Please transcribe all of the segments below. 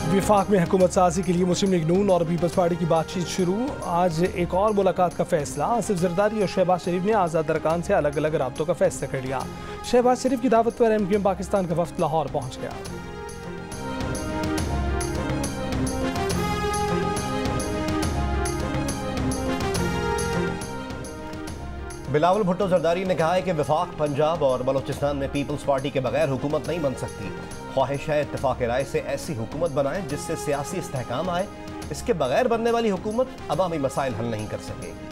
विफाक में हुकूमत साजी के लिए मुस्लिम लीग नून और पीपल्स पार्टी की बातचीत शुरू। आज एक और मुलाकात का फैसला। आसिफ जरदारी और शहबाज शरीफ ने आज़ाद अरकान से अलग अलग राब्तों का फैसला कर लिया। शहबाज शरीफ की दावत पर MQM पाकिस्तान का वफ्द लाहौर पहुंच गया। बिलावल भुट्टो जरदारी ने कहा है कि वफाक पंजाब और बलोचिस्तान में पीपल्स पार्टी के बगैर हुकूमत नहीं बन सकती। ख्वाहिश है इत्तेफाक राय से ऐसी हुकूमत बनाएं जिससे सियासी इस्तेहकाम आए। इसके बगैर बनने वाली हुकूमत अवामी मसाइल हल नहीं कर सकेगी।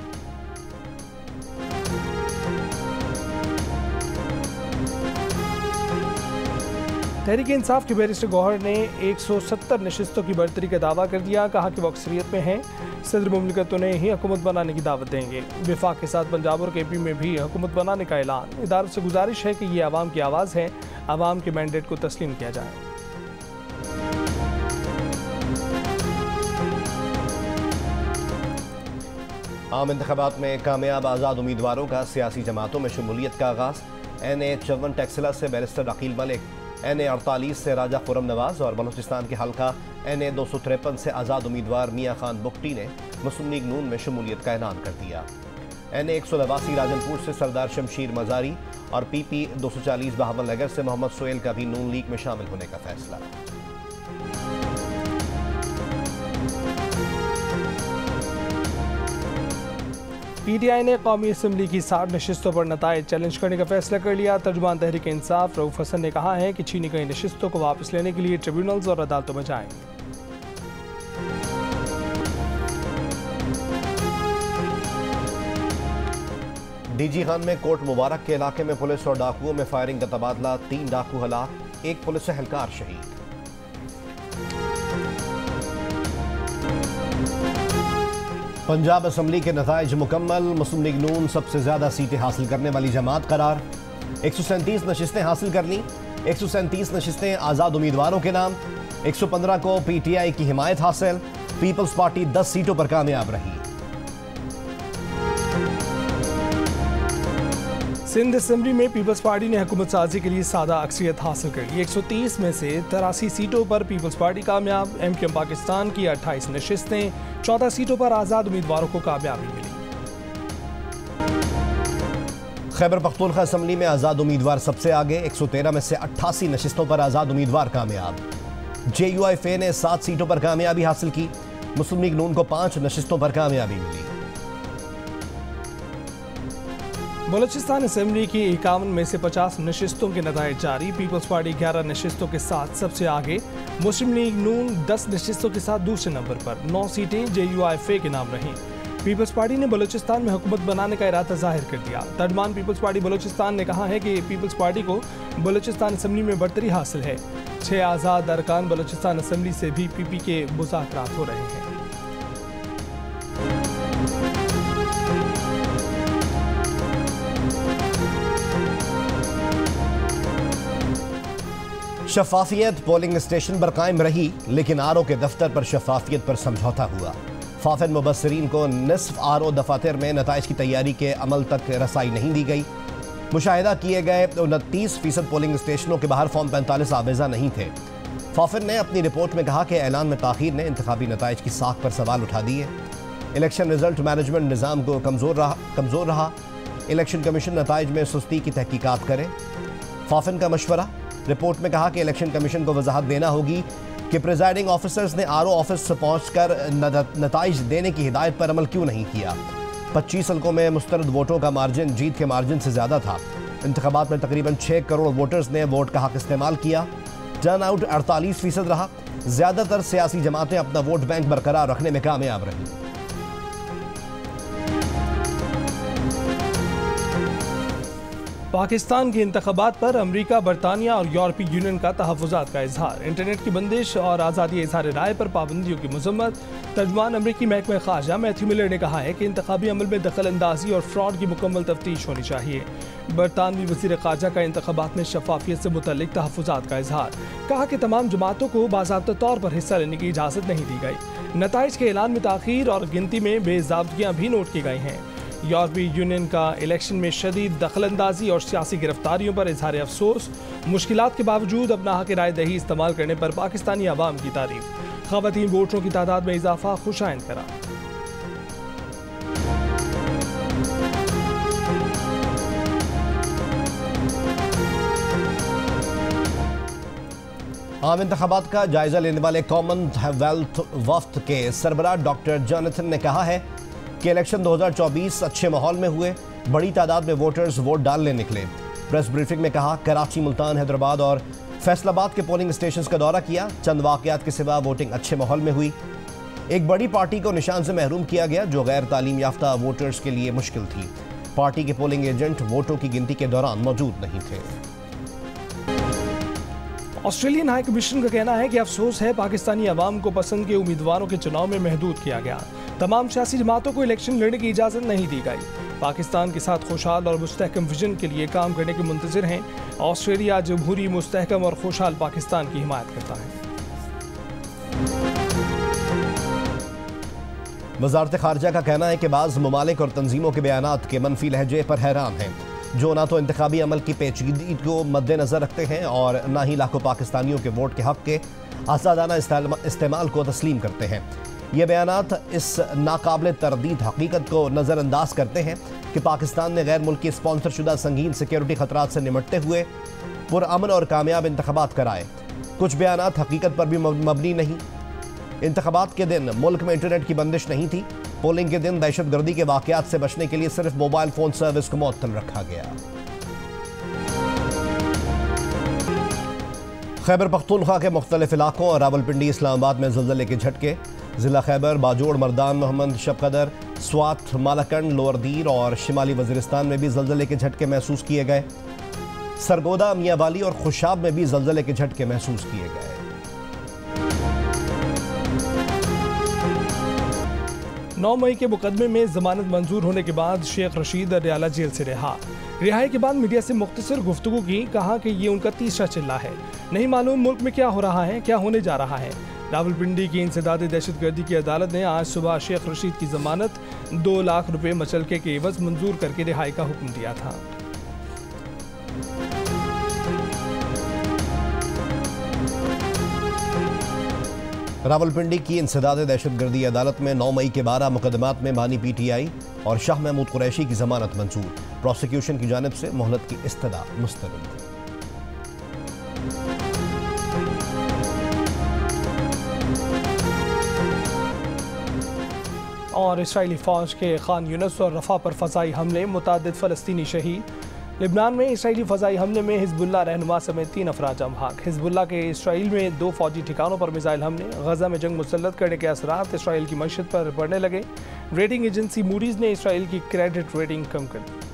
तहरीक इंसाफ के बैरिस्टर गौहर ने 170 नशिस्तों की बढ़तरी का दावा कर दिया। कहा कि वो अक्सरियत में हैं, सदर मुमलिकत उन्हें ही हुकूमत बनाने की दावत देंगे। विफाक के साथ पंजाब और KP में भी हुकूमत बनाने का ऐलान। इदारों से गुजारिश है कि ये आवाम की आवाज़ है, आवाम के मैंडेट को तस्लीम किया जाए। आम इंतखाबात में कामयाब आज़ाद उम्मीदवारों का सियासी जमातों में शमूलियत का आगाज़। NA 54 टैक्सिला से बैरिस्टर अकील मलिक, NA 48 से राजा खुरम नवाज और बलोचिस्तान के हल्का NA 253 से आज़ाद उम्मीदवार मियाँ खान बुख्टी ने मुस्लिम लीग नून में शमूलियत का ऐलान कर दिया। NA 189 राजनपुर से सरदार शमशीर मजारी और PP 240 बहावल नगर से मोहम्मद सोहेल का भी नून लीग में शामिल होने का फैसला। PTI ने कौमी असम्बली की 60 नशिस्तों पर नताइज चैलेंज करने का फैसला कर लिया। तर्जुमान तहरीक इंसाफ रऊफ हसन ने कहा है कि छीनी गई नशिस्तों को वापस लेने के लिए ट्रिब्यूनल्स और अदालतों में जाएंगे। DG खान में कोट मुबारक के इलाके में पुलिस और डाकुओं में फायरिंग का तबादला। 3 डाकू हलाक, 1 पुलिस एहलकार शहीद। पंजाब असम्बली के नताइज मुकम्मल। मुस्लिम लीग नून सबसे ज्यादा सीटें हासिल करने वाली जमात करार। 137 नशिस्तें हासिल कर ली। 137 नशिस्तें आज़ाद उम्मीदवारों के नाम। 115 को PTI की हिमायत हासिल। पीपल्स पार्टी 10 सीटों पर कामयाब रही। सिंध असम्बली में पीपल्स पार्टी ने हुकूमत साजी के लिए सादा अक्सरियत हासिल कर ली। 130 में से 83 सीटों पर पीपल्स पार्टी कामयाब। MQM पाकिस्तान की 28 नशिस्तें, 14 सीटों पर आज़ाद उम्मीदवारों को कामयाबी मिली। खैबर पख्तूनख्वा असम्बली में आज़ाद उम्मीदवार सबसे आगे। 113 में से 88 नशिस्तों पर आज़ाद उम्मीदवार कामयाब। JUIFA ने 7 सीटों पर कामयाबी हासिल की। मुस्लिम लीग नून को 5 नशिस्तों पर कामयाबी मिली। बलोचिस्तान असम्बली की 51 में से 50 नशिस्तों के नताइज जारी। पीपल्स पार्टी 11 नशिस्तों के साथ सबसे आगे। मुस्लिम लीग नून 10 नशिस्तों के साथ दूसरे नंबर पर। 9 सीटें JUIFA के नाम रहीं। पीपल्स पार्टी ने बलोचिस्तान में हुकूमत बनाने का इरादा जाहिर कर दिया। तर्जुमान पीपल्स पार्टी बलोचिस्तान ने कहा है कि पीपल्स पार्टी को बलोचिस्तान असम्बली में बढ़तरी हासिल है। 6 आज़ाद अरकान बलोचिस्तान असम्बली से भी PP के मुज़ाकरात हो रहे हैं। शफाफियत पोलिंग स्टेशन पर कायम रही, लेकिन RO के दफ्तर पर शफाफियत पर समझौता हुआ। फाफिन मुबस्सरीन को निस्फ RO दफातर में नताइज की तैयारी के अमल तक रसाई नहीं दी गई। मुशाहिदा किए गए 29% पोलिंग स्टेशनों के बाहर फॉर्म 45 आवेजा नहीं थे। फाफिन ने अपनी रिपोर्ट में कहा कि ऐलान में ताखीर ने इंतखाबी नताइज की साख पर सवाल उठा दिए। इलेक्शन रिजल्ट मैनेजमेंट निज़ाम को कमज़ोर रहा। इलेक्शन कमीशन नताइज में सुस्ती की तहकीकात करे। फाफिन का मशवरा। रिपोर्ट में कहा कि इलेक्शन कमीशन को वजाहत देना होगी कि प्रिजाइडिंग ऑफिसर्स ने RO ऑफिस पहुंचकर नताइज देने की हिदायत पर अमल क्यों नहीं किया। 25 हल्कों में मुस्तरद वोटों का मार्जिन जीत के मार्जिन से ज़्यादा था। इंतखाबात में तकरीबन 6 करोड़ वोटर्स ने वोट का हक इस्तेमाल किया। टर्न आउट 48% रहा। ज़्यादातर सियासी जमातें अपना वोट बैंक बरकरार रखने में कामयाब रहीं। पाकिस्तान के इंतखाबात पर अमरीका, बरतानिया और यूरोपीय यूनियन का तहफ़्फ़ुज़ात का इजहार। इंटरनेट की बंदिश और आज़ादी इजहार राय पर पाबंदियों की मज़म्मत। तर्जुमान अमरीकी महकमा ख़ारजा मैथ्यू मिलर ने कहा है कि इंतखाबी अमल में दखल अंदाजी और फ्रॉड की मुकम्मल तफ्तीश होनी चाहिए। बरतानवी वज़ीर ख़ारजा का इंतखाबात में शफाफियत से मुतल्लिक़ तहफ़्फ़ुज़ात का इजहार। कहा कि तमाम जमातों को बाज़ाब्ता तौर पर हिस्सा लेने की इजाज़त नहीं दी गई। नताइज के ऐलान में ताख़ीर और गिनती में बेज़ाब्तियाँ भी नोट की गई हैं। यूरोपीय यूनियन का इलेक्शन में शदीद दखलंदाजी और सियासी गिरफ्तारियों पर इजहार अफसोस। मुश्किलात के बावजूद अपना हक राय दही इस्तेमाल करने पर पाकिस्तानी अवाम की तारीफ। ख़वातीन वोटरों की तादाद में इजाफा खुशाइंद करा। आम इंतखाबात का जायजा लेने वाले कॉमनवेल्थ वफ्द के सरबराह डॉक्टर जोनाथन ने कहा है कि इलेक्शन 2024 अच्छे माहौल में हुए, बड़ी तादाद में वोटर्स वोट डालने निकले। प्रेस ब्रीफिंग में कहा, कराची, मुल्तान, हैदराबाद और फैसलाबाद के पोलिंग स्टेशंस का दौरा किया। चंद वाकयात के सिवा वोटिंग अच्छे माहौल में हुई। एक बड़ी पार्टी को निशान से महरूम किया गया जो गैर तालीम याफ्ता वोटर्स के लिए मुश्किल थी। पार्टी के पोलिंग एजेंट वोटों की गिनती के दौरान मौजूद नहीं थे। ऑस्ट्रेलियन हाई कमीशन का कहना है कि अफसोस है पाकिस्तानी अवाम को पसंद के उम्मीदवारों के चुनाव में महदूद किया गया। तमाम सियासी जमातों को इलेक्शन लड़ने की इजाज़त नहीं दी गई। पाकिस्तान के साथ खुशहाल और मुस्तहकम विजन के लिए काम करने के मुंतज़िर हैं। ऑस्ट्रेलिया जमहूरी, मुस्तहकम और खुशहाल पाकिस्तान की हिमायत करता है। वज़ारत ख़ारिजा का कहना है कि बाज़ ममालिक और तंजीमों के बयानात के मनफी लहजे पर हैरान हैं, जो ना तो इंतखाबी अमल की पेचीदगी को मद्देनज़र रखते हैं और ना ही लाखों पाकिस्तानियों के वोट के हक़ के आज़ादाना इस्तेमाल को तस्लीम करते हैं। ये बयानात इस नाकाबिल तरदीद हकीकत को नज़रअंदाज करते हैं कि पाकिस्तान ने गैर मुल्की स्पॉन्सर शुदा संगीन सिक्योरिटी खतरात से निमटते हुए पुरअमन और कामयाब इंतखाबात कराए। कुछ बयानात हकीकत पर भी मबनी नहीं। इंतखाबात के दिन मुल्क में इंटरनेट की बंदिश नहीं थी। पोलिंग के दिन दहशतगर्दी के वाकयात से बचने के लिए सिर्फ मोबाइल फोन सर्विस को मुअत्तल रखा गया। खैबर पख्तूनख्वा के मुख्तलिफ इलाकों और रावलपिंडी, इस्लामाबाद में ज़लज़ले के झटके। ज़िला खैबर, बाजोड़, मर्दान, मोहम्मद शबकदर, स्वात, मालाकंड, लोअर दीर और शिमाली वज़ीरिस्तान में भी ज़लज़ले के झटके महसूस किए गए। सरगोदा, मियाँवाली और खुशाब में भी ज़लज़ले के झटके महसूस किए गए। 9 मई के मुकदमे में जमानत मंजूर होने के बाद शेख रशीद अडयाला जेल से रिहाई के बाद मीडिया से मुख्तसर गुफ्तगू की। कहा कि ये उनका तीसरा चिल्ला है। नहीं मालूम मुल्क में क्या हो रहा है, क्या होने जा रहा है। रावलपिंडी की इंसदादी दहशतगर्दी की अदालत ने आज सुबह शेख रशीद की जमानत 2 लाख रुपए मचलके के एवज मंजूर करके रिहाई का हुक्म दिया था। रावलपिंडी की इंसदाद दहशतगर्दी अदालत में 9 मई के 12 मुकदमात में बानी PTI और शाह महमूद कुरैशी की जमानत मंजूर। प्रोसिक्यूशन की जानिब से मोहलत की इस्तदा मुस्तरद। और इसराइली फ़ौज के खान यूनिस और रफ़ा पर फ़ज़ाई हमले, मुतादिद फ़लस्तीनी शहीद। लिबनान में इसराइली फ़ज़ाई हमले में हिज़्बुल्लाह रहनुमा समेत 3 अफराद जमहाक। हिज़्बुल्लाह के इसराइल में 2 फ़ौजी ठिकानों पर मिसाइल हमले। गज़ा में जंग मुसल्लत करने के असरात इसराइल की मईशत पर पड़ने लगे। रेटिंग एजेंसी मूडीज़ ने इसराइल की क्रेडिट रेटिंग कम कर दी।